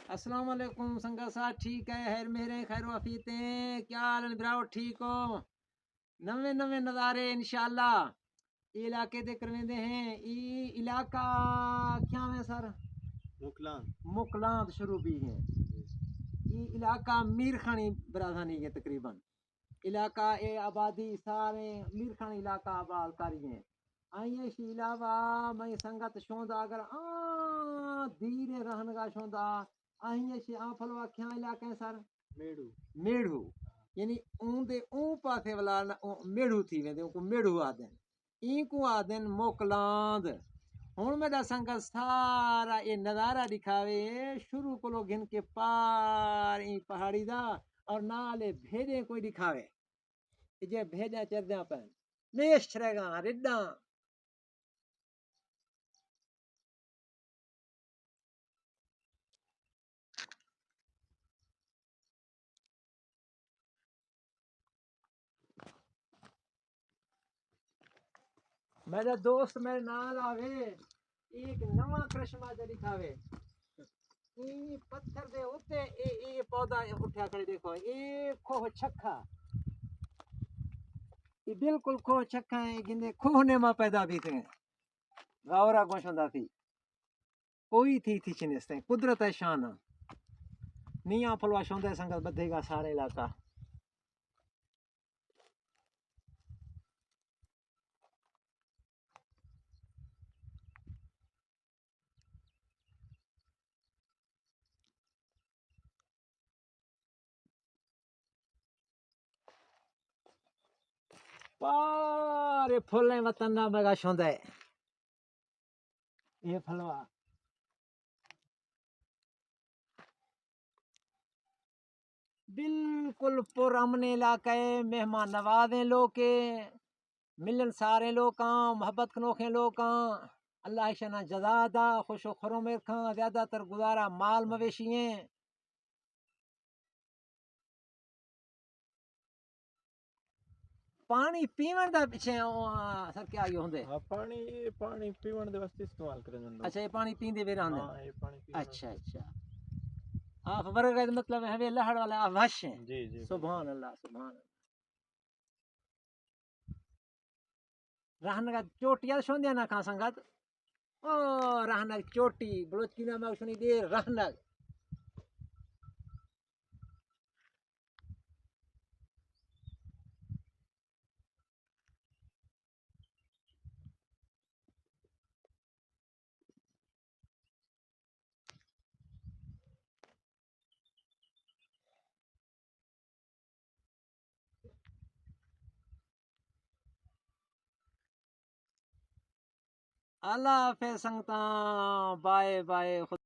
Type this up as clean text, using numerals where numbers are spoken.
अस्सलाम वालेकुम संगा साहब, ठीक है? खैर मेरे खैर वाफियतें, क्या हाल है ब्राओ, ठीक हो? नवे नवे नज़ारे इंशाल्लाह ये इलाके दे करवेंदे हैं। ई इलाका क्या है सर? मुकलान। मुकलांत शुरू भी है। ये इलाका मीर खानी बराधानी है तकरीबन। इलाका ए आबादी सारे मीर खानी इलाका आबाद करी है। आइए इस इलावा मैं संगत शोंदा अगर धीरे रहन का शोंदा आइए से फलवा क्या इलाके हैं सर? मेड़ू। मेढ़ू यानी ऊंदे ऊं पासे वाला मेढ़ू थी वेंदे उनको मेढ़ू आदन ई को आदन मोकलांद। हुन मेरा संगत सारा ये नज़ारा दिखावे शुरू को लोग गिन के पार ई पहाड़ी दा और नाले भेजे कोई दिखावे जे भेजा चरदा पन नेश छरेगा रिड्डा मेरा दोस्त मेरे नाल आवे एक नवा करिश्मा जे दिखावे। ई पत्थर दे उत्ते ए पौधा उठा कर देखो ए खोह छक्का ये बिल्कुल खोह छक्का है गिंदे खोह ने मां पैदा भी थे गावरा गोशंदा थी कोई थी चिनिस्ते कुदरत है शान निया फलवा शोंदे संगत बधेगा सारे इलाका। पारे फुले वतन ना मगा शोंदे ये फलवा बिल्कुल पुरअमन इलाका है। मेहमान नवाज़े लोग के मिलन सारे लोग मोहब्बत खनोखे लोग अल्लाह शना जजादा खुशो खुरम खां ज्यादातर गुजारा माल मवेशी हैं। पानी पीवन दा पिछे सर क्या आगे होंदे? हाँ, पानी पीवन दे वास्ते इस्तेमाल करे जंदा। अच्छा ये पानी पींदे वे रहंदे? हाँ, ये पानी पीवन अच्छा अच्छा आप बरगद मतलब है वे लहड़ वाला अवश है। जी जी। सुभान अल्लाह सुभान अल्लाह। रहन का चोटिया सोंदिया ना खा संगत ओ रहन चोटी बलोच की ना मैं सुनी दे रहन अल्लाह हाफिज़ संगता बाय बाय।